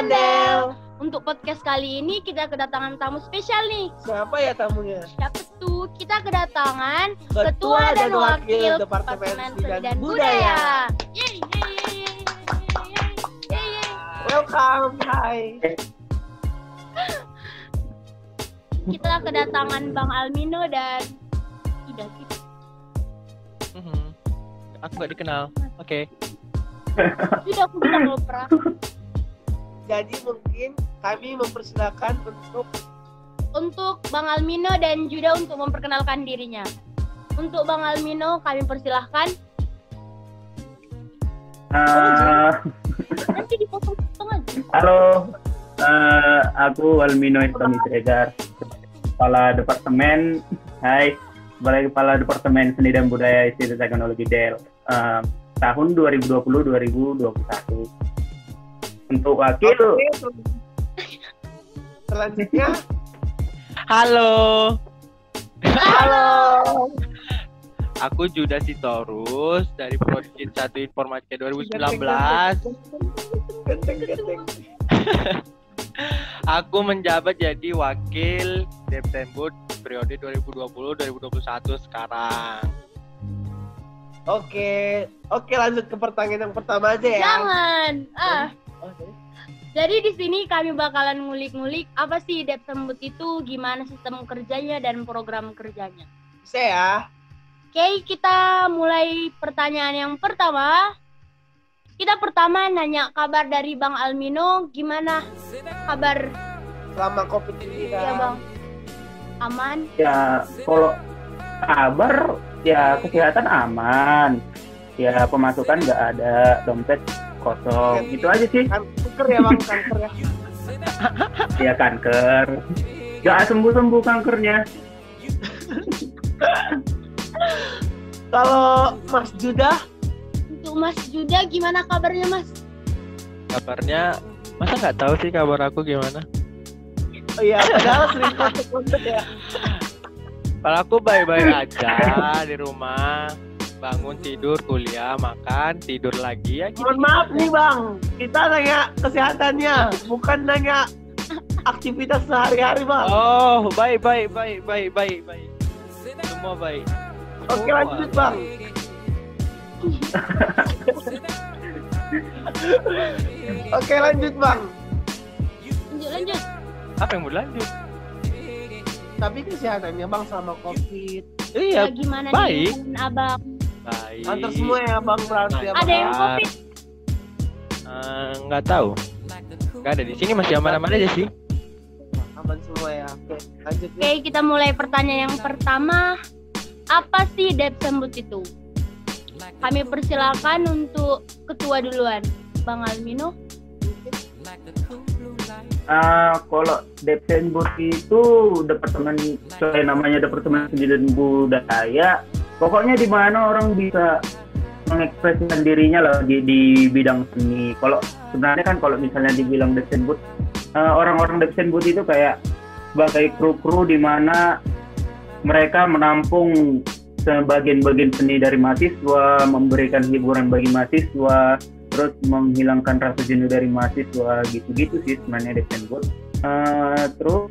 Ondel-ondel. Untuk podcast kali ini kita kedatangan tamu spesial nih. Siapa ya tamunya? Siapa tuh? Kita kedatangan Ketua dan Wakil Departemen Seni dan Budaya. Yeay, yeay, yeay, yeay, yeay, yeay. Welcome, hai. Kita kedatangan Bang Almino dan Ida. Aku gak dikenal. Oke. Sudah aku bilang lo pernah. Jadi mungkin kami mempersilakan Untuk Bang Almino dan Juda untuk memperkenalkan dirinya. Untuk Bang Almino kami persilahkan. Nanti dipotong-potong aja. Halo, aku Almino Tommy Siregar, Kepala Departemen. Hai, sebagai Kepala Departemen Seni dan Budaya Institut Teknologi Del tahun 2020-2021. Untuk wakil. Selanjutnya. Halo. Halo. Aku Juda Sitorus dari Prodi 1 Informatika 2019. Genteng. Aku menjabat jadi wakil Depsenbud periode 2020-2021 sekarang. Oke, lanjut ke pertanyaan yang pertama aja ya. Jangan. Oke. Jadi di sini kami bakalan ngulik-ngulik apa sih Depsenbud itu, gimana sistem kerjanya dan program kerjanya. Bisa ya. Oke, kita mulai pertanyaan yang pertama. Kita pertama nanya kabar dari Bang Almino, gimana kabar? Selama COVID ini Ya Bang, aman? Ya, kalau kabar ya kesehatan aman. Ya pemasukan nggak ada, dompet kosong. Itu aja sih. Kanker ya Bang, kanker ya. Ya kanker. Nggak sembuh-sembuh kankernya. Kalau Mas Juda, Untuk Mas Juda gimana kabarnya Mas? Kabarnya, masa nggak tahu sih kabar aku gimana? oh iya, padahal sering kontak ya. Kalau aku baik-baik aja di rumah, bangun tidur, kuliah, makan, tidur lagi ya. Mohon maaf nih Bang, kita nanya kesehatannya, bukan nanya aktivitas sehari-hari Bang. Oh, baik. Semua baik. Oke, lanjut Bang. Oke, lanjut Bang. Lanjut. Apa yang mau lanjut? Tapi kesehatannya Bang sama COVID. Iya, Ya, gimana baik. nih Abang? Baik. Antar semua ya Bang, berarti ya Bang. Ada yang COVID? Nggak tahu. Nggak ada di sini, masih aman-aman aja sih. Aman semua ya. Oke, lanjut ya. Oke, kita mulai pertanyaan yang pertama. Apa sih Depsenbud itu? Kami persilakan untuk ketua duluan, Bang Almino. Kalau Depsenbud itu departemen, selain namanya Departemen Seni dan Budaya, pokoknya di mana orang bisa mengekspresikan dirinya lah di bidang seni. Kalau sebenarnya kan kalau misalnya dibilang Depsenbud, orang-orang Depsenbud itu kayak sebagai kru-kru di mana mereka menampung sebagian-bagian seni dari mahasiswa, memberikan hiburan bagi mahasiswa, terus menghilangkan rasa jenuh dari mahasiswa, gitu-gitu sih sebenarnya Depsenbud. Terus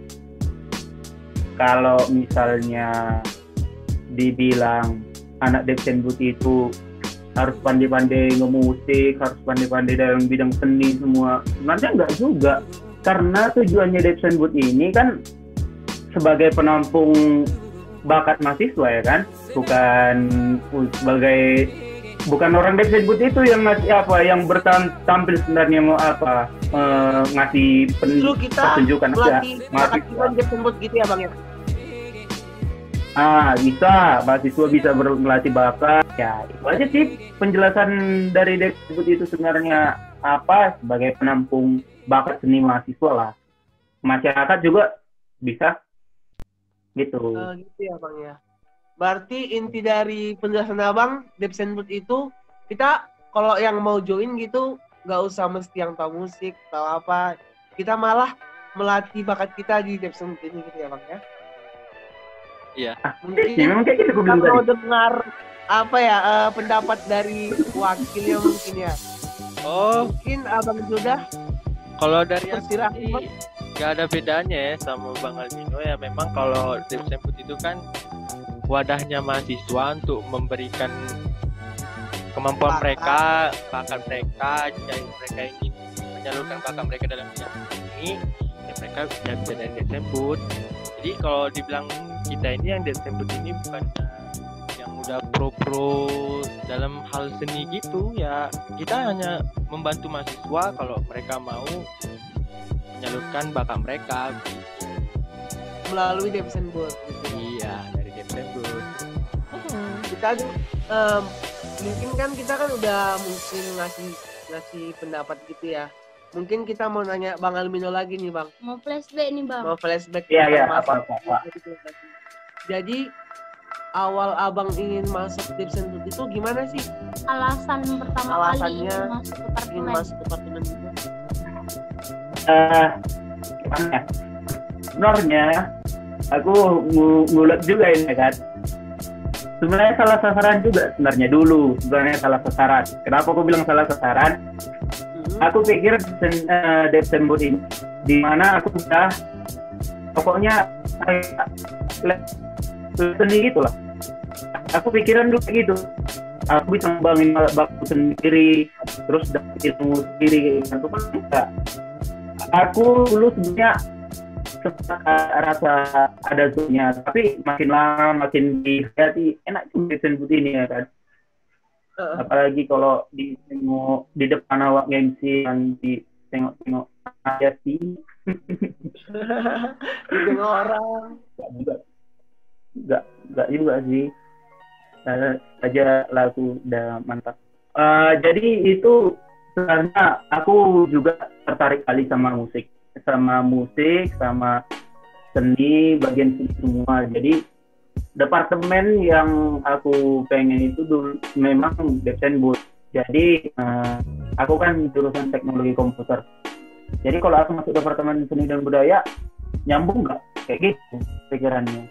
kalau misalnya dibilang anak Depsenbud itu harus pandai-pandai ngemusik, harus pandai-pandai dalam bidang seni semua, sebenarnya enggak juga, karena tujuannya Depsenbud ini kan sebagai penampung bakat mahasiswa ya kan, bukan orang Depsenbud itu yang ngasih apa, yang bertampil sebenarnya mau apa, ngasih pertunjukan aja mahasiswa Depsenbud gitu ya Bang ya. Bisa mahasiswa bisa melatih bakat ya, itu aja sih penjelasan dari Depsenbud itu sebenarnya apa, sebagai penampung bakat seni mahasiswa lah, masyarakat juga bisa gitu. Gitu ya Bang ya. Berarti inti dari penjelasan Abang, Depsenbud itu kita kalau yang mau join gitu nggak usah mesti yang tahu musik tahu apa, kita malah melatih bakat kita di Depsenbud ini gitu ya Bang ya. Iya. Mungkin Memang kayak gitu kita mau dengar apa ya pendapat dari wakilnya mungkin ya. Oh, Mungkin Abang Juda. Kalau dari aku Perkiraan, sih Bang. nggak ada bedanya ya sama Bang Albino ya. Memang kalau Depsembut itu kan wadahnya mahasiswa untuk memberikan kemampuan Bakat. mereka, bakat mereka, jika mereka ingin menyalurkan bakat mereka dalam bidang ini, ya mereka bisa dari Depsembut. Jadi kalau dibilang kita ini yang Depsembut ini bukan yang udah pro dalam hal seni gitu ya, kita hanya membantu mahasiswa kalau mereka mau menyalurkan bakat mereka. Melalui Depsembut gitu. Iya, dari Depsembut. Kita mungkin kan kita kan udah mungkin ngasih pendapat gitu ya. Mungkin kita mau nanya Bang Albino lagi nih Bang. Mau flashback nih Bang. Mau flashback. Iya, tentang apa. Jadi awal abang ingin masuk Depsembut itu gimana sih? Alasan pertama kali Alasannya masuk Ingin departemen. masuk departemen itu? Gimana ya? Sebenarnya aku ngulet juga ini kan. Sebenarnya salah sasaran juga sebenarnya dulu. Sebenarnya salah sasaran. Kenapa aku bilang salah sasaran? Aku pikir Depsembut ini di mana aku udah pokoknya sendiri gitu lah. Aku pikiran dulu gitu. Aku bisa ngembangin baku sendiri, terus dapat ilmu sendiri. Itu kan enggak. Aku dulu sebenarnya sempat rasa ada zonnya, tapi makin lama makin dihayati enak juga Depsembut ini ya kan. Apalagi kalau di depan awak MC yang ditengok-tengok aja sih. Ditengok orang. Enggak juga sih. Saja lagu udah mantap. Jadi itu sebenarnya aku juga tertarik kali sama musik, sama seni, bagian seni semua. Jadi departemen yang aku pengen itu dulu memang Depsembut. Jadi aku kan jurusan teknologi komputer. Jadi kalau aku masuk departemen seni dan budaya nyambung nggak kayak gitu pikirannya.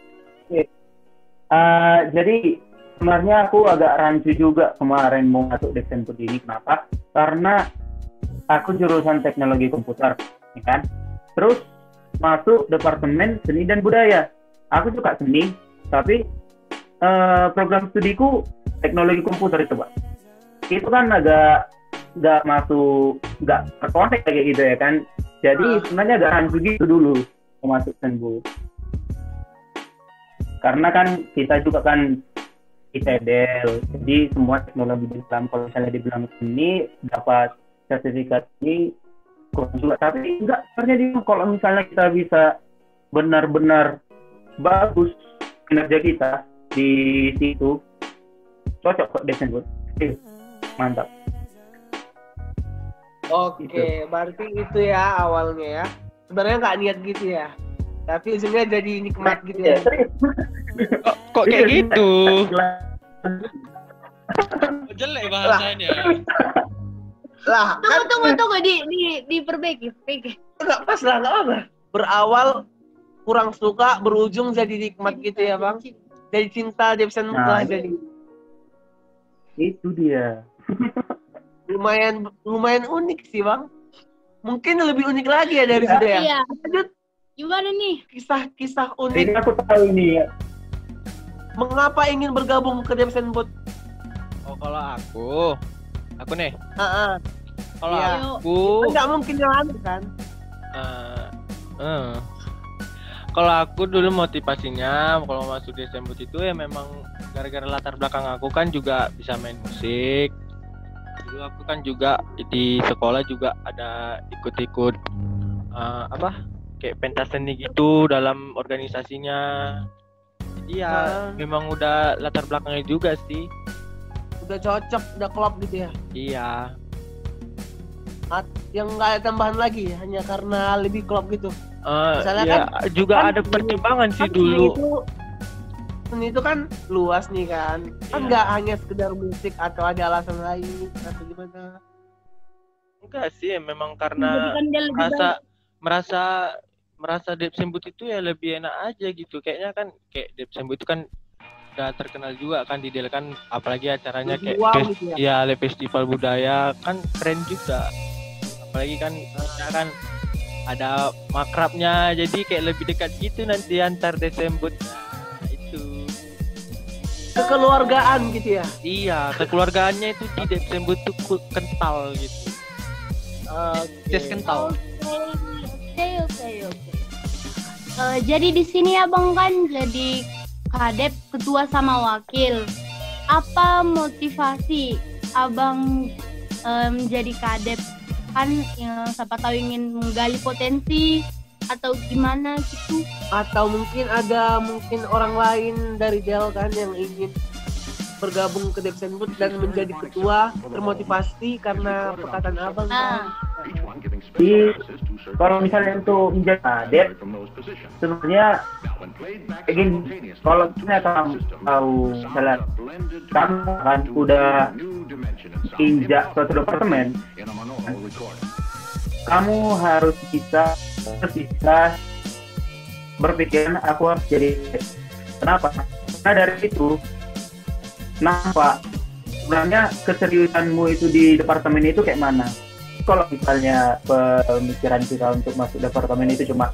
Jadi sebenarnya aku agak rancu juga kemarin mau masuk Depsembut ini. Kenapa? Karena aku jurusan teknologi komputer, ya kan? Terus masuk departemen seni dan budaya. Aku suka seni, tapi program studiku teknologi komputer itu, Pak. Itu kan agak nggak terkonek kayak gitu ya kan. Jadi sebenarnya agak rancu gitu dulu mau masuk Depsembut. Karena kan kita juga kan ITDL, jadi semua teknologi di dalam, kalau misalnya dibilang seni dapat sertifikat ini kurang juga. Tapi enggak, sebenarnya kalau misalnya kita bisa benar-benar bagus kinerja kita di situ, cocok kok Depsembut. Mantap. Oke, berarti itu ya awalnya ya. Sebenarnya nggak niat gitu ya. Tapi ujungnya jadi nikmat gitu ya. Kok kayak gitu? Jelek bahasanya. Lah, kan Tunggu diperbaiki. nggak pas lah, nggak apa. Berawal kurang suka, berujung jadi nikmat gitu ya Bang. Jadi cinta Depsembut lah jadi. Itu dia. Lumayan unik sih Bang. Mungkin lebih unik lagi ya dari sudah ya. Iya. Lanjut Gimana nih? kisah unik. Ini aku tahu ini ya. Mengapa ingin bergabung ke Depsembut? Oh, kalau aku nih. Kalau Iya. aku Nggak mungkin yang lain kan? kalau aku dulu motivasinya kalau masuk Depsembut itu ya memang gara-gara latar belakang aku kan juga bisa main musik. Dulu aku kan juga di sekolah juga ada ikut-ikut kayak pentas seni gitu dalam organisasinya. Jadi ya memang udah latar belakangnya juga sih. Udah cocok, udah klop gitu ya. Iya. Yang nggak ada tambahan lagi hanya karena lebih klop gitu. Misalnya Ya kan- juga kan ada pertimbangan sih Kan dulu. seni itu kan luas nih kan. Kan Iya. nggak hanya sekedar musik atau ada alasan lain atau gimana. Enggak sih, memang karena Menjadikan dia lebih baik. merasa Depsembut itu ya lebih enak aja gitu. Kayaknya kan kayak Depsembut itu kan udah terkenal juga kan di Del kan, apalagi acaranya kayak Wow gitu ya. le festival budaya kan keren juga. apalagi kan kita kan ada makrabnya, jadi kayak lebih dekat gitu nanti antar Desembut. Nah, itu Kekeluargaan gitu ya. iya, kekeluargaannya itu di Desembut tuh kental gitu. Tes kental. Oke. Jadi di sini Abang kan jadi kadep, ketua sama wakil. Apa motivasi Abang menjadi kadep? Kan siapa tahu ingin menggali potensi atau gimana gitu. Atau mungkin ada orang lain dari Del kan yang ingin bergabung ke Depsenbud dan menjadi ketua, termotivasi karena perkataan Abang kan. Kalau misalnya untuk menjadi kadep, sebenarnya begini, kalau misalnya kamu tahu misalnya kamu kan udah injak suatu departemen, kamu harus bisa berpikiran aku harus jadi. Kenapa? Karena dari itu nampak sebenarnya keseriusanmu itu di departemen itu kayak mana. Kalau misalnya pemikiran kita untuk masuk departemen itu cuma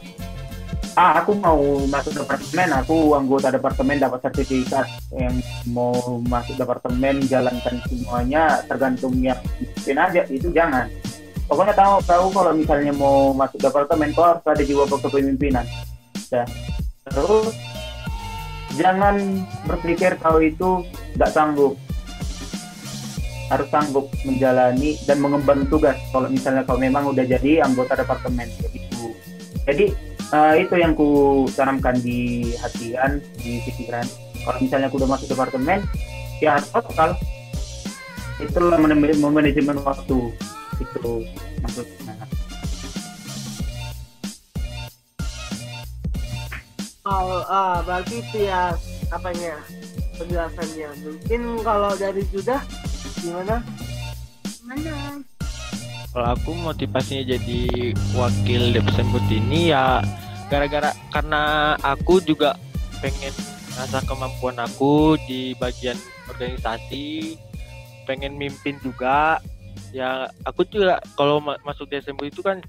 aku mau masuk departemen, aku anggota departemen dapat sertifikat, yang mau masuk departemen jalankan semuanya tergantung yang pimpin aja, itu jangan. Pokoknya tahu kalau misalnya mau masuk departemen kau harus ada jiwa kepemimpinan. Terus jangan berpikir kalau itu nggak sanggup. Harus sanggup menjalani dan mengemban tugas kalau misalnya kau memang udah jadi anggota departemen gitu. Jadi itu yang ku tanamkan di hatian, di pikiran. Kalau misalnya aku udah masuk departemen, ya harus total. Itulah manajemen waktu. Itu maksudnya. Berarti itu ya apanya penjelasannya. Mungkin kalau dari Judah gimana? Kalau aku motivasinya jadi wakil Depsenbud ini ya karena aku juga pengen rasa kemampuan aku di bagian organisasi, pengen mimpin juga. Ya aku juga kalau masuk Depsenbud itu kan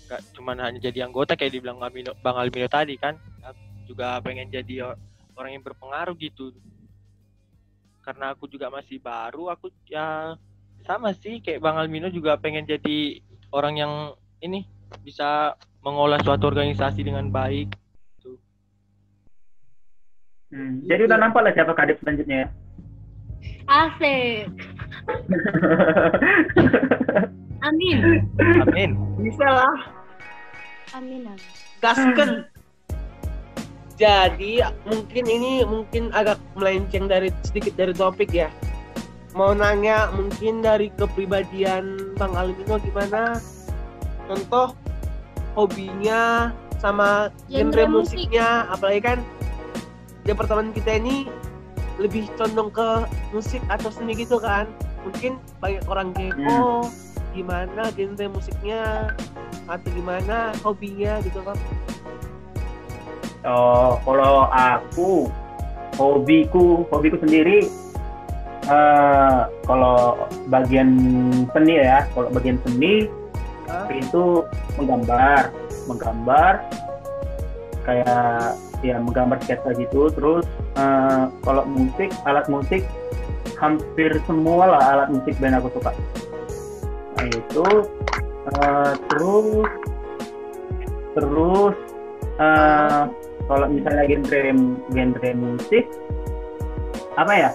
nggak cuma hanya jadi anggota kayak dibilang Bang Almino tadi kan, aku juga pengen jadi orang yang berpengaruh gitu. Karena aku juga masih baru, aku ya sama sih kayak Bang Almino juga pengen jadi orang yang ini bisa mengolah suatu organisasi dengan baik. Tuh. Jadi udah nampak lah siapa kadep selanjutnya ya. Asik. Amin. Bisa lah. Amin. Gasken. Jadi mungkin agak melenceng sedikit dari topik ya. Mau nanya mungkin dari kepribadian Bang Almino gimana? Contoh hobinya sama genre musiknya, apalagi kan departemen kita ini lebih condong ke musik atau seni gitu kan. Mungkin banyak orang kepo gimana genre musiknya atau gimana hobinya gitu kan. Kalau aku hobiku sendiri kalau bagian seni ya, itu menggambar kayak ya menggambar sketsa gitu. Terus kalau alat musik hampir semua lah alat musik band aku suka. Nah, itu terus kalau misalnya genre musik apa ya,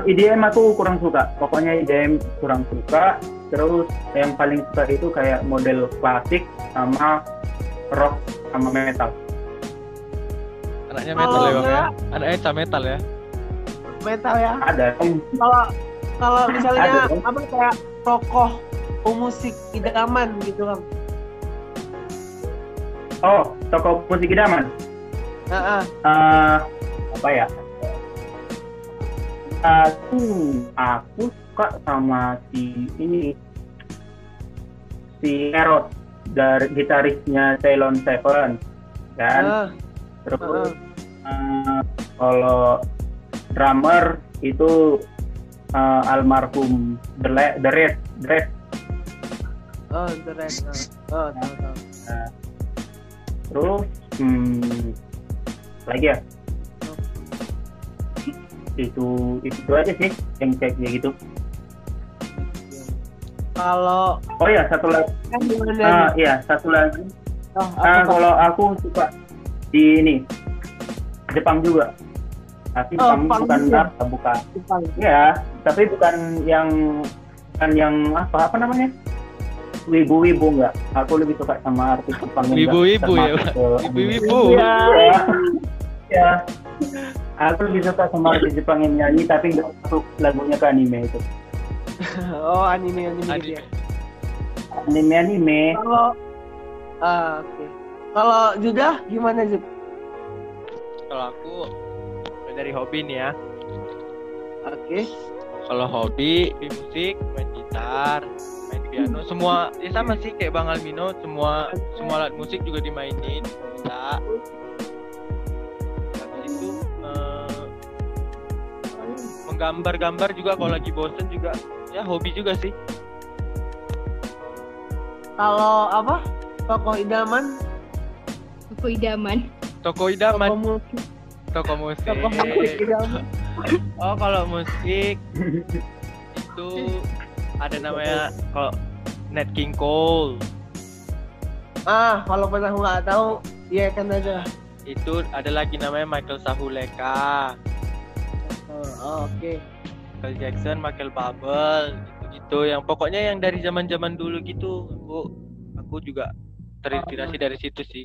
EDM aku kurang suka. Pokoknya EDM kurang suka. Terus yang paling suka itu kayak model klasik sama rock sama metal. Anaknya metal ya Bang ya? Anaknya metal ya? Metal ya? Ada. Kalau misalnya apa kayak tokoh musik idaman gitu Bang. Oh, tokoh musik idaman. Apa ya? Aku suka sama si Erot, dari gitarisnya Ceylon Seven kan. Terus kalau drummer itu almarhum The Red Oh, internet. Oh, tahu. Nah, terus lagi ya? Itu aja sih yang kayak gitu. Kalau Oh ya, satu lagi. kan gimana? Satu lagi. Oh, apa, Pak? Kalau aku suka di ini Jepang juga. Tapi Jepang bukan juga. bukan. Jepang. Ya, tapi bukan yang apa namanya? Wibu-wibu enggak. Aku lebih suka sama artis Jepang yang Wibu-wibu ya, termasuk Pak. ke- Wibu-wibu. Iya. Ya. Aku lebih suka sama artis Jepang yang nyanyi tapi nggak masuk lagunya ke anime itu. Oh, anime gitu ya. Anime. Kalau oke. Kalau Judah gimana, Jud? Kalau aku dari hobi nih ya. Oke. Kalau hobi di musik, main gitar, main piano, semua ya sama sih kayak Bang Almino, semua alat musik juga dimainin bisa. Habis itu menggambar-gambar juga kalau lagi bosen juga ya hobi juga sih. Kalau apa? Tokoh idaman? Buku idaman. Toko idaman, musik. toko musik. Tokoh musik idaman. Oh, kalau musik itu ada namanya kalau Nat King Cole. Kalau pernah nggak tahu, ya kan aja. Itu ada lagi namanya Michael Sahuleka. Oke. Michael Jackson, Michael Bublé, gitu yang pokoknya yang dari zaman-zaman dulu gitu. Aku juga terinspirasi dari situ sih.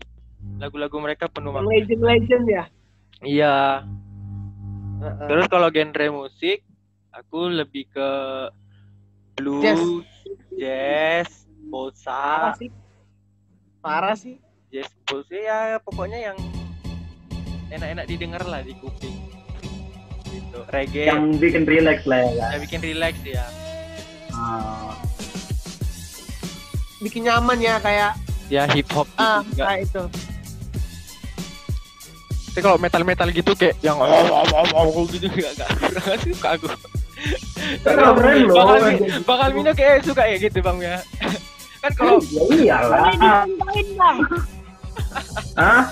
Lagu-lagu mereka penuh Yang makna. legend ya. Iya. Terus kalau genre musik, aku lebih ke blues, jazz, bossa, Parah sih. jazz, bossa ya pokoknya yang enak-enak didengar lah di kuping. Gitu. Reggae. Yang bikin relax lah ya. Yang bikin relax ya. Bikin nyaman ya kayak Ya hip hop gitu juga. kayak itu. Tapi kalau metal gitu kayak yang gitu enggak suka aku. Keren loh. Bang Almino kayak suka ya gitu Bang ya. Kan kalau Ya iyalah. Dicontohin, Bang. Hah?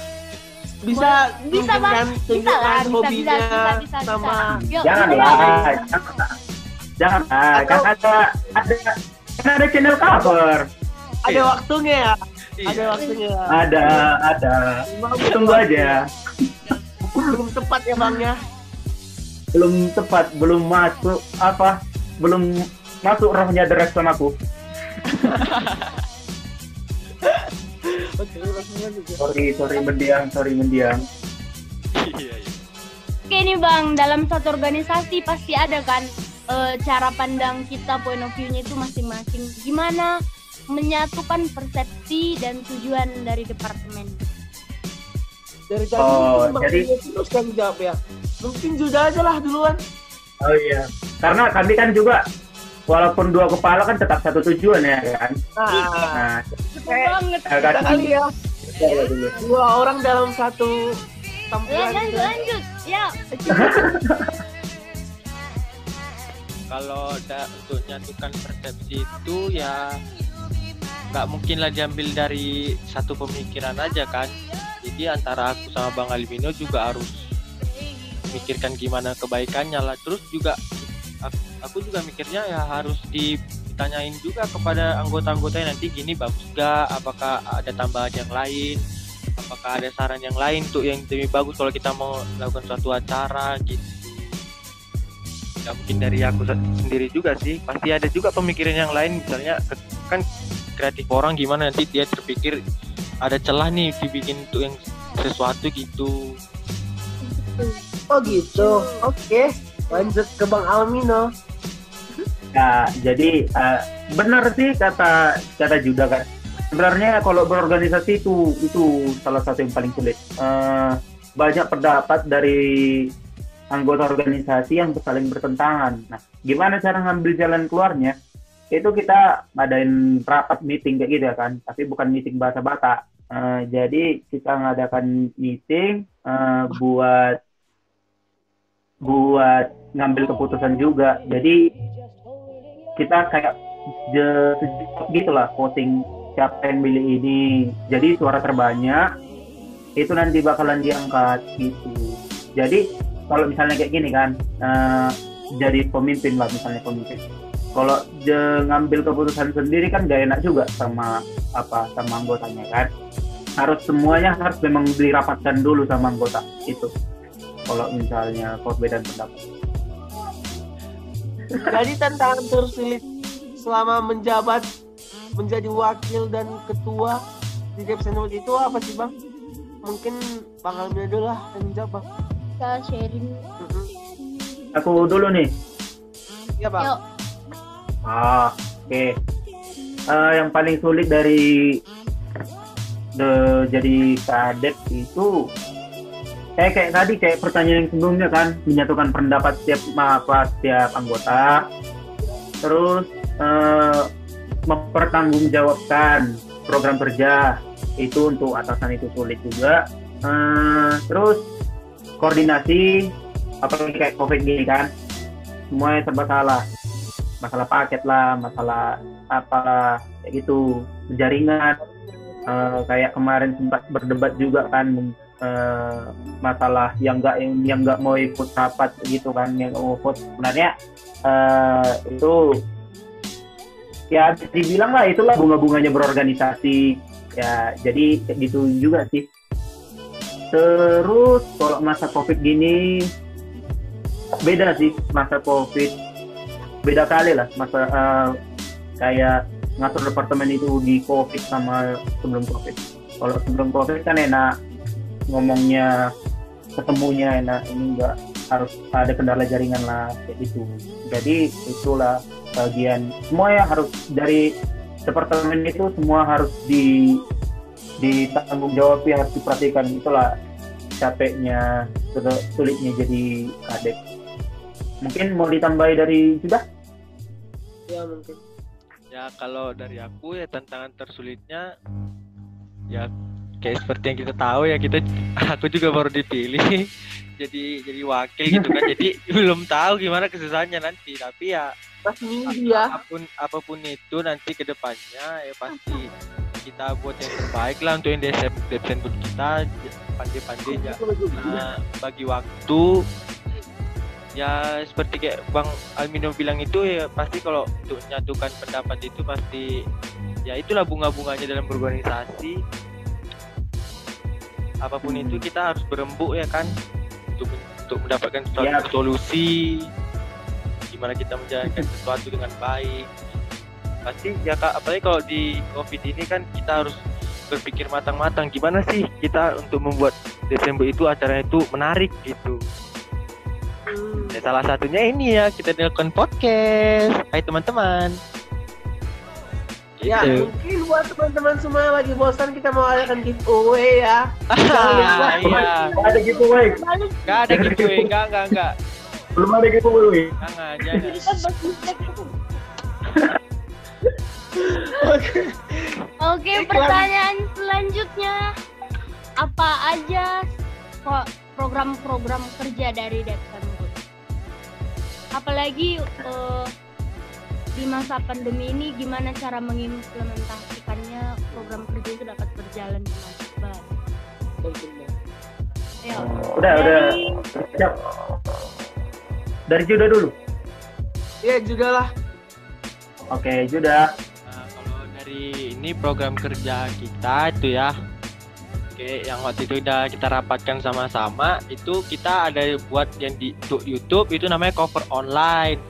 Bisa Bisa, mungkin Bang. kan Bisa tunjukkan lah, hobinya bisa. sama Yuk, Janganlah. Jangan. Kan ada channel cover. ada waktunya ya. iya. Ada waktunya. Ada. Tunggu aja. Belum tepat ya Bang ya. Belum tepat, belum masuk rohnya direction aku. Sorry mendiang. Iya. Oke nih Bang, dalam satu organisasi pasti ada kan cara pandang kita, point of view-nya itu masing-masing. Gimana menyatukan persepsi dan tujuan dari departemen? Dari tadi Oh, mungkin Bang jadi- Ilya terus kan jawab ya. Mungkin Judah aja lah duluan. Oh iya. Karena kami kan juga walaupun dua kepala kan tetap satu tujuan ya kan. Nah, Betul banget. Kita kali ya. coba dulu. Dua orang dalam satu tampilan. Lanjut. Ya. Kalau untuk nyatukan persepsi itu ya nggak mungkin lah diambil dari satu pemikiran aja kan. Jadi antara aku sama Bang Almino juga harus mikirkan gimana kebaikannya lah. Terus juga aku juga mikirnya ya harus ditanyain juga kepada anggota-anggotanya nanti gini bagus gak, apakah ada tambahan yang lain, apakah ada saran yang lain tuh yang lebih bagus kalau kita mau melakukan suatu acara gitu. Gak mungkin dari aku sendiri juga sih, pasti ada juga pemikiran yang lain. Misalnya kan kreatif orang gimana nanti dia terpikir ada celah nih dibikin tuh yang sesuatu gitu. Oh gitu. Oke. Lanjut ke Bang Almino. Nah, jadi benar sih kata Judah kan. Sebenarnya kalau berorganisasi itu salah satu yang paling sulit. Banyak pendapat dari anggota organisasi yang saling bertentangan. Nah, gimana cara ngambil jalan keluarnya? Itu kita ngadain rapat meeting kayak gitu ya kan, tapi bukan meeting bata-bata. Jadi kita ngadakan meeting buat ngambil keputusan juga. Jadi kita kayak gitulah voting siapa yang milih ini. Jadi suara terbanyak itu nanti bakalan diangkat gitu. Jadi kalau misalnya kayak gini kan, jadi pemimpin lah misalnya pemimpin. Kalau ngambil keputusan sendiri kan gak enak juga sama anggotanya kan. Harus semuanya harus memang dirapatkan dulu sama anggota itu. Kalau misalnya perbedaan pendapat. Jadi tantangan tersulit selama menjabat menjadi wakil dan ketua di Depsenwood itu apa sih Bang? Mungkin Bang Almin dulu lah yang menjawab Bang. Kita sharing. Aku dulu nih. Iya Bang. Yuk. Oke. Yang paling sulit dari jadi kadep itu kayak pertanyaan yang sebelumnya kan, menyatukan pendapat setiap anggota, terus mempertanggungjawabkan program kerja itu untuk atasan itu sulit juga, terus koordinasi apalagi kayak COVID gini kan, semuanya serba salah, masalah paket lah, masalah apa kayak gitu, jaringan, kayak kemarin sempat berdebat juga kan, masalah yang nggak mau ikut rapat gitu kan, yang mau vote sebenarnya itu ya dibilang lah itulah bunga-bunganya berorganisasi ya, jadi kayak gitu juga sih. Terus kalau masa COVID gini beda sih, masa COVID beda kali lah masa kayak ngatur departemen itu di COVID sama sebelum COVID. Kalau sebelum COVID kan enak ngomongnya, ketemunya enak, ini enggak harus ada kendala jaringan lah kayak gitu. Jadi itulah bagian semua yang harus dari departemen itu semua harus ditanggung jawab, harus diperhatikan. Itulah capeknya, sulitnya jadi kadep. Mungkin mau ditambahi dari Judah? Ya mungkin. Ya kalau dari aku ya tantangan tersulitnya ya kayak seperti yang kita tahu ya, aku juga baru dipilih jadi wakil gitu kan, jadi belum tahu gimana kesusahannya nanti, tapi ya apapun itu nanti kedepannya ya pasti kita buat yang terbaik lah untuk yang Depsenwood kita, pandai-pandai ya bagi waktu ya, seperti kayak Bang Almino bilang itu ya, pasti kalau untuk menyatukan pendapat itu pasti ya itulah bunga-bunganya dalam berorganisasi. Apapun itu kita harus berembuk ya kan, untuk mendapatkan suatu solusi, gimana kita menjalankan sesuatu dengan baik. Pasti ya Kak, apalagi kalau di COVID ini kan kita harus berpikir matang-matang gimana sih kita untuk membuat Desember itu acaranya itu menarik gitu. Ya, salah satunya ini ya, kita melakukan podcast. Hai teman-teman. Ya mungkin buat teman-teman semua yang lagi bosan, kita mau adakan giveaway ya. Iya. Ada giveaway. Enggak ada giveaway, enggak. Belum ada giveaway. Jangan. Oke, pertanyaan selanjutnya, apa aja program-program kerja dari Depsenwood? Apalagi di masa pandemi ini, gimana cara mengimplementasikannya program kerja itu dapat berjalan dengan baik? Ya. Udah. Siap. Dari Judah dulu. Iya, Judah lah. Oke, Judah. Nah, kalau dari ini program kerja kita itu ya, oke, yang waktu itu udah kita rapatkan sama-sama, itu kita ada buat yang untuk YouTube itu namanya cover online.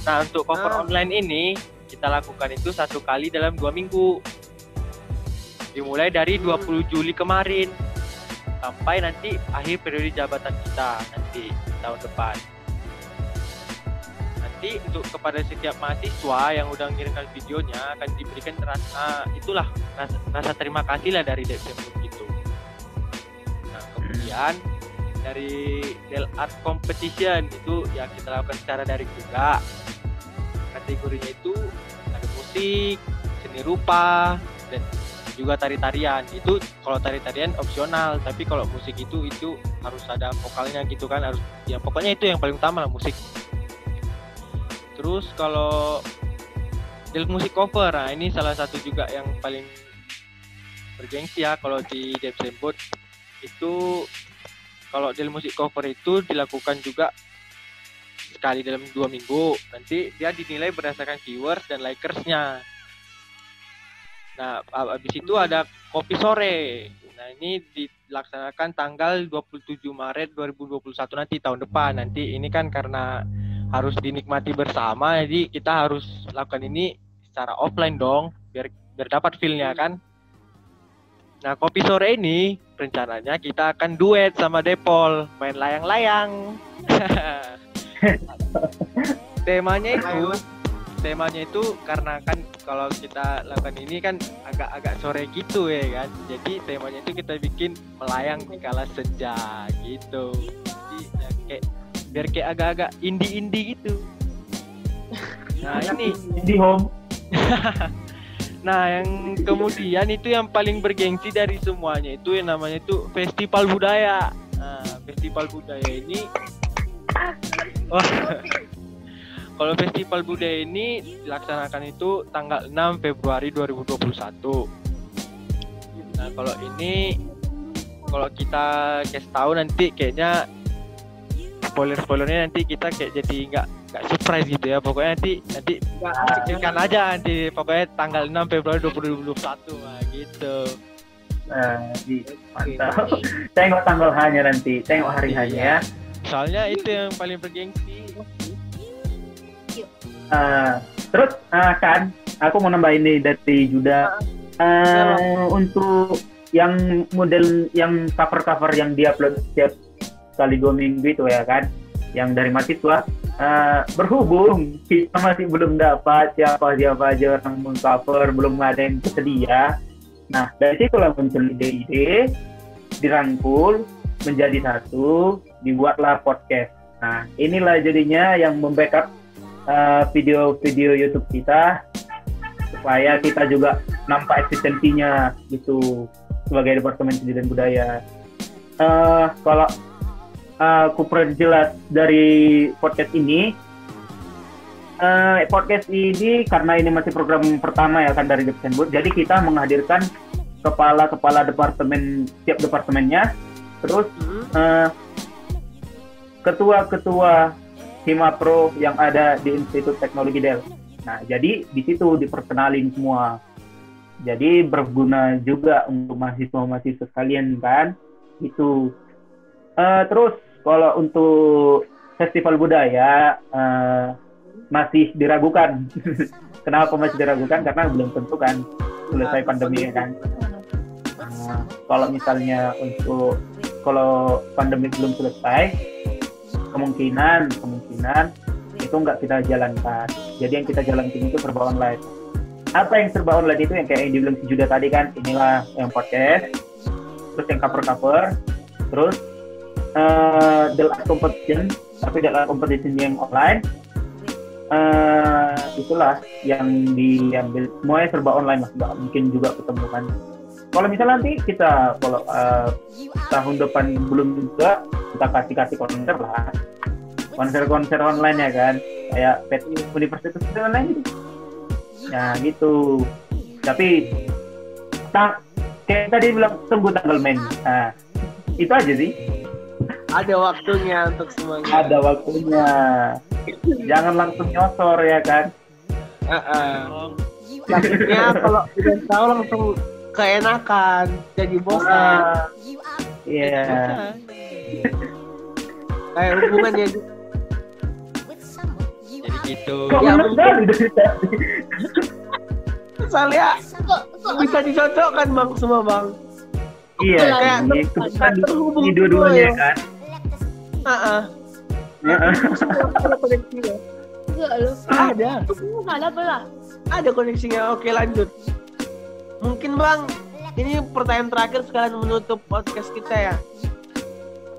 Nah, untuk cover online ini kita lakukan itu 1 kali dalam 2 minggu. Dimulai dari 20 Juli kemarin sampai nanti akhir periode jabatan kita nanti tahun depan. Nanti untuk kepada setiap mahasiswa yang udah mengirimkan videonya akan diberikan rasa terima kasih lah dari Depsenwood gitu. Nah, kemudian dari Del Art Competition itu ya kita lakukan secara daring juga. Kategorinya itu ada musik, seni rupa, dan juga tari-tarian. Itu kalau tari-tarian opsional, tapi kalau musik itu harus ada vokalnya gitu kan, harus ya pokoknya itu yang paling utama lah, musik. Terus kalau Del Music Cover. Nah, ini salah satu juga yang paling bergengsi ya kalau di Depsembut itu. Kalau Del Music Cover itu dilakukan juga sekali dalam 2 minggu. Nanti dia dinilai berdasarkan viewers dan likersnya. Nah, habis itu ada kopi sore. Nah, ini dilaksanakan tanggal 27 Maret 2021 nanti tahun depan. Nanti ini kan karena harus dinikmati bersama, jadi kita harus lakukan ini secara offline dong, biar dapat feel-nya kan. Nah, kopi sore ini rencananya kita akan duet sama Depol, main layang-layang. Temanya itu karena kan kalau kita lakukan ini kan agak sore gitu ya kan. Jadi temanya itu kita bikin melayang di kala senja gitu. Jadi ya, biar kayak agak-agak indie gitu. Nah, ini indie home. Nah, yang kemudian itu yang paling bergengsi dari semuanya itu yang namanya itu Festival Budaya. Nah, Festival Budaya ini kalau Festival Budaya ini dilaksanakan itu tanggal 6 Februari 2021. Nah, kalau kita kasih tahu nanti kayaknya spoilernya nanti kita kayak jadi nggak surprise gitu ya. Pokoknya nanti saksikan aja nanti pokoknya tanggal 6 Februari 2021 nah, gitu. Mantap. Tengok tanggal hanya nanti, tengok hari hanya ya. Soalnya itu yang paling bergengsi. Terus kan aku mau nambahin nih dari Juda. Untuk yang model yang cover yang dia upload setiap kali 2 minggu itu ya kan, yang dari mahasiswa, berhubung kita masih belum dapat siapa aja yang mengcover, belum ada yang tersedia. Nah, dari situlah muncul ide-ide, dirangkul menjadi satu, dibuatlah podcast. Nah, inilah jadinya yang membackup video-video YouTube kita supaya kita juga nampak eksistensinya gitu sebagai Departemen Seni dan Budaya. Kalau aku perjelas dari podcast ini karena ini masih program pertama ya kan dari Depsembut, jadi kita menghadirkan kepala departemen, tiap departemennya, terus ketua-ketua Himapro yang ada di Institut Teknologi Del. Nah, jadi di situ diperkenalin semua. Jadi berguna juga untuk mahasiswa sekalian kan, itu. Terus kalau untuk Festival Budaya masih diragukan. Kenapa masih diragukan? Karena belum tentu kan selesai pandemi kan. Kalau misalnya kalau pandemi belum selesai, kemungkinan itu nggak kita jalankan. Jadi yang kita jalankan itu serba online. Apa yang serba online itu yang kayak yang dibilang si Juda tadi kan, inilah yang podcast, terus yang cover, terus the last competition, tapi the last competition yang online, itulah yang diambil. Semuanya serba online lah, nggak mungkin juga ketemu kan. Kalau misalnya nanti kita tahun depan belum juga, kita kasih konser lah, konser online ya kan, kayak universitas online gitu. Nah gitu. Tapi kayak tadi bilang tunggu tanggal main. Nah, itu aja sih. Ada waktunya untuk semuanya. Ada waktunya. Jangan langsung nyosor ya kan. Takutnya kalau udah tahu langsung keenakan, jadi bosan. Iya. Kayak hubungannya Jadi gitu. ya mungkin misalnya bisa dicocokkan bang semua bang. Iya. Kayak Kebetulan terhubung di dua-duanya kan. Ada koneksinya. Enggak loh. Ada. Ada pula. Ada koneksinya. Oke lanjut. Mungkin bang, ini pertanyaan terakhir sekalian menutup podcast kita ya.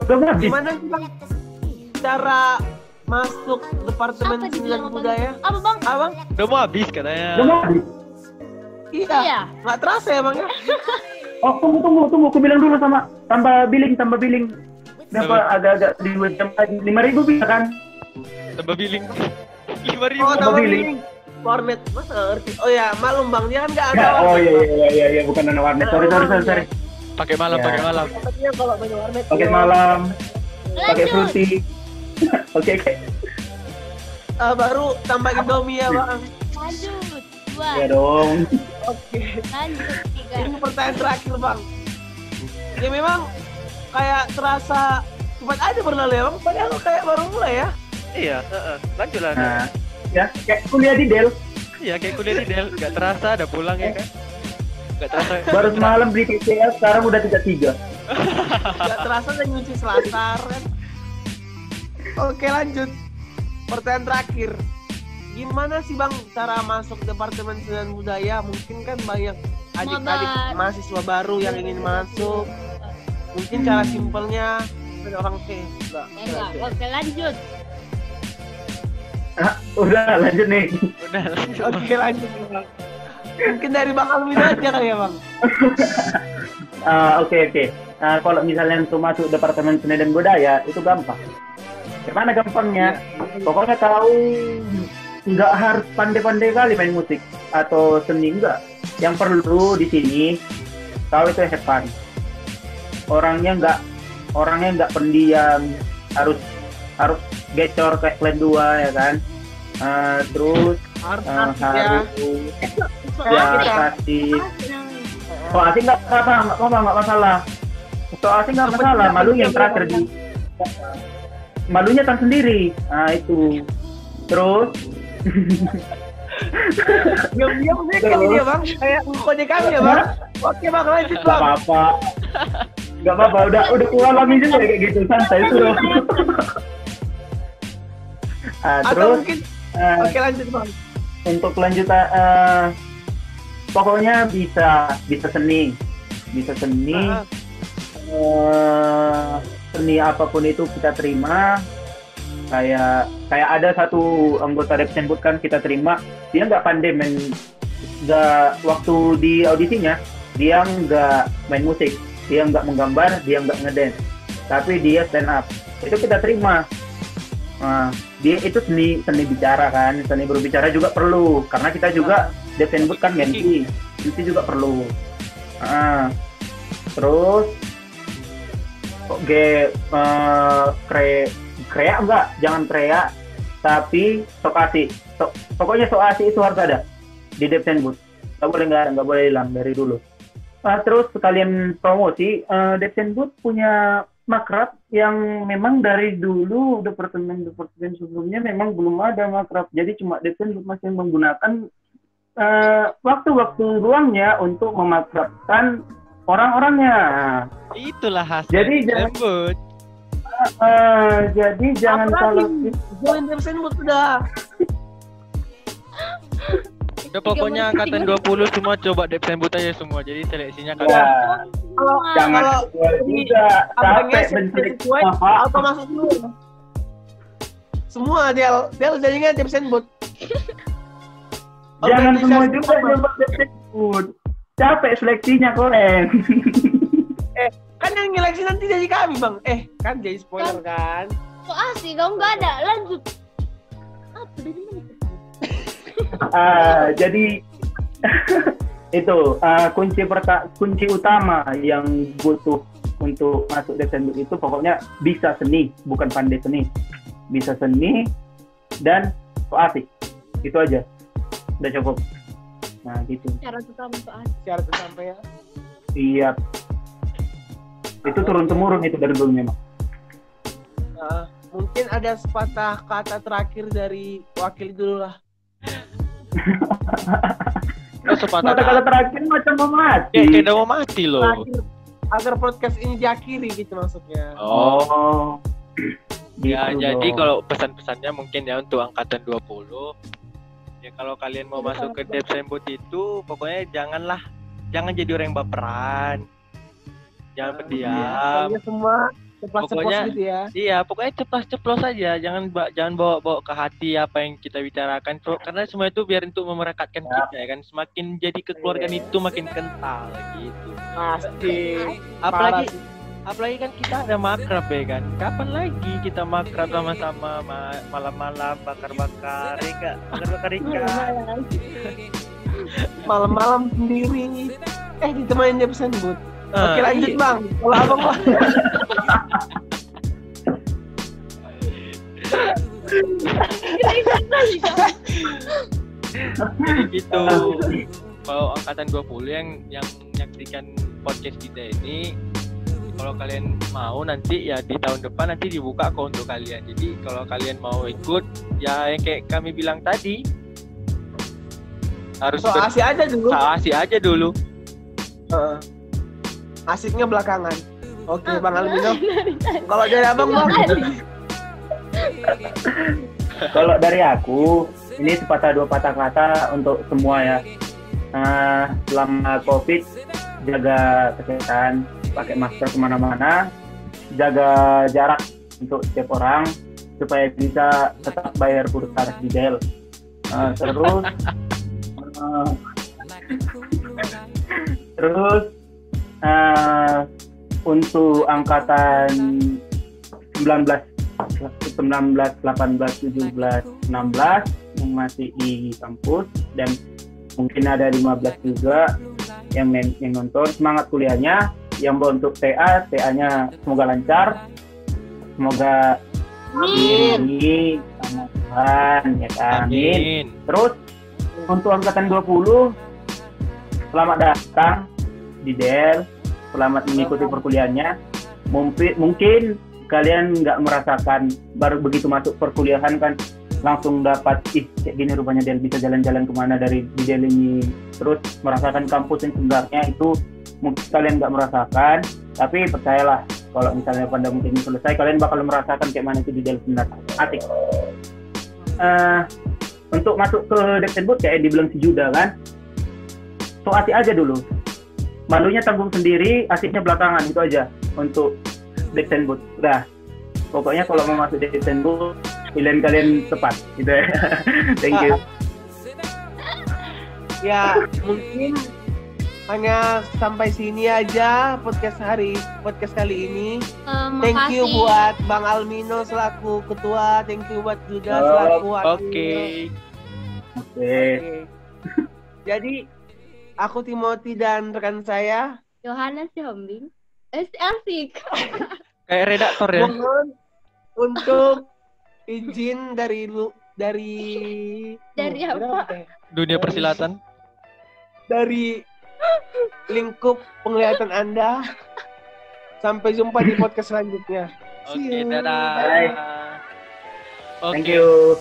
Gimana sih bang cara masuk Departemen Seni dan Budaya? Apa bang? Abang? Udah mau habis katanya. Iya. Iya. Nggak terasa ya bang ya? Oh tunggu, aku bilang dulu sama tambah billing. Berapa agak-agak di 2 jam lagi, 5.000 bisa kan? Tambah billing 5.000. Oh, tambah billing. billing. warnet masa nggak ngerti. Oh ya maklum bang, dia kan nggak ada. Oh iya, bukan anak warnet. Sorry. Pakai malam. Katanya kalau main warnet. Pakai malam, pakai fruity. Oke. Baru tambah Indomie ya bang. Lanjut. Ya dong. Oke. Lanjut 3. Ini pertanyaan terakhir bang. Ya memang kayak terasa cepat aja berlalu ya bang. Padahal kayak baru mulai ya. Iya, lanjut lah. Nah, ya kayak kuliah di Del. Iya, kayak kuliah di Del, nggak terasa ada pulang ya kan? Nggak terasa. Baru semalam beli KCL, sekarang udah 3-3. Gak terasa udah nyuci selasar kan. Oke lanjut. Pertanyaan terakhir. Gimana sih bang cara masuk Departemen Seni dan Budaya? Mungkin kan banyak adik-adik mahasiswa baru yang ingin masuk. Mungkin cara simpelnya ada orang enggak. Oke, lanjut. Udah lanjut nih. Oke lanjut bang. Mungkin dari Bang Alwin aja kali ya bang. Oke. Kalau misalnya untuk masuk Departemen Seni dan Budaya itu gampang. Gimana gampangnya? Pokoknya tahu nggak harus pandai-pandai kali main musik atau seni, enggak. Yang perlu di sini tahu itu have fun. Orangnya nggak pendiam, harus gecor kayak Plan 2 ya kan. Terus harus kasih. So asing nggak masalah. So asing nggak masalah. Malunya yang terakhir malunya tersendiri. Nah itu. Terus diam-diam deh kali dia bang. Kayak ngkode kami ya bang. Oke bang lanjut bang. Gak apa-apa. Udah ulangin juga kayak gitu. Santai suruh. Atau Terus mungkin oke lanjut bang. Untuk kelanjutan pokoknya bisa seni seni apapun itu kita terima. Kayak ada satu anggota Depsenbud kan kita terima, dia nggak pandai waktu di audisinya dia nggak main musik, dia nggak menggambar, dia nggak ngedance, tapi dia stand up, itu kita terima. Nah, dia itu seni bicara kan, seni berbicara juga perlu karena kita juga Depsenbud kan MC juga perlu. Terus kreak enggak, jangan kreak, tapi sok asik. Pokoknya sok asik itu harus ada di Depsenbud. Nggak boleh hilang dari dulu. Terus sekalian promosi, Depsenbud punya makrab yang memang dari dulu departemen sebelumnya memang belum ada makrab. Jadi cuma Depsenbud masih menggunakan waktu-waktu luangnya untuk memakrabkan orang-orangnya. Itulah hasil Depsenbud. Jadi jangan kalau join Depsenbud udah pokoknya angkatan 20 semua coba Depsenbud aja semua. Jadi seleksinya kan. Jangan juga capek benci apa masuk dulu. Semua Del jadinya Depsenbud. Jangan semua juga nyoba Depsenbud. Capek seleksinya keren. Kan yang nyeleksi nanti jadi kami bang. Kan jadi spoiler kan. So asik, kamu nggak ada. Lanjut. Apa dari mana? Jadi itu kunci utama yang butuh untuk masuk Depsenbud itu pokoknya bisa seni, bukan pandai seni. Bisa seni dan so asik. Itu aja. Udah cukup. Nah gitu. Syarat utama so asik. Syarat utama ya. Iya. Itu turun-temurun itu dari dulu memang. Mungkin ada sepatah kata terakhir dari wakil dulu lah. Sepatah kata terakhir macam mau mati. Kayak udah mau mati loh. Terakhir, agar podcast ini diakhiri gitu maksudnya. Ya Gitu jadi dong. kalau pesan-pesannya mungkin ya untuk angkatan 20. Ya kalau kalian mau masuk ke Depsenbud itu pokoknya jangan jadi orang yang baperan. Jangan pendiam. Semua ceplos-ceplos gitu ya. Iya, pokoknya ceplos-ceplos aja. Jangan bawa ke hati apa yang kita bicarakan. Karena semua itu biar untuk memerekatkan kita ya kan. Semakin jadi kekeluargaan itu makin kental gitu. Pasti. Apalagi kan kita ada makrab ya kan. Kapan lagi kita makrab sama-sama malam-malam bakar-bakar ikan, bakar-bakar ikan. Malam-malam sendiri. Ditemani Depsen Bud. Oke lanjut Iya. Bang. Kalau abang Bang. Jadi gitu. Kalau angkatan 20 yang menyaksikan podcast kita ini, kalau kalian mau nanti ya di tahun depan nanti dibuka kok untuk kalian. Jadi kalau kalian mau ikut ya yang kayak kami bilang tadi harus So asik aja dulu. asik aja dulu. Asiknya belakangan. Oke Bang Almino. Kalau dari abang Bang. Kalau dari aku, ini sepatah dua patah kata untuk semua ya. Selama COVID, jaga kesehatan, pakai masker kemana-mana, jaga jarak untuk setiap orang supaya bisa tetap bayar pulsa di Del. Terus untuk angkatan 19, 18, 17, 16 yang masih di kampus dan mungkin ada 15 juga yang nonton, semangat kuliahnya. Yang untuk TA-nya semoga lancar, semoga diiringi sama Tuhan ya kan. Amin. Terus untuk angkatan 20, selamat datang di Del, selamat mengikuti perkuliahannya. Mungkin kalian nggak merasakan baru begitu masuk perkuliahan kan langsung dapat kayak gini rupanya Del, bisa jalan-jalan kemana dari di Del ini, terus merasakan kampus yang sebenarnya itu mungkin kalian nggak merasakan, tapi percayalah kalau misalnya pandemi ini selesai kalian bakal merasakan kayak mana itu di Del sebenarnya. Asik. Untuk masuk ke Depsenbud kayak dibilang si Juda kan, so asik aja dulu, malunya tanggung sendiri, asiknya belakangan, itu aja untuk Depsenbud. Udah, pokoknya kalau mau masuk Depsenbud pilihan kalian tepat gitu ya. Thank you. Ya mungkin hanya sampai sini aja podcast kali ini. Thank you buat Bang Almino selaku ketua, thank you buat Juda selaku Oke. Jadi aku Timothy dan rekan saya Yohanes Hombing. Asik. Kayak redaktor ya. mohon untuk izin dari apa? Dunia persilatan. Dari lingkup penglihatan Anda. Sampai jumpa di podcast selanjutnya. Oke, dadah. Bye. Oke. Thank you.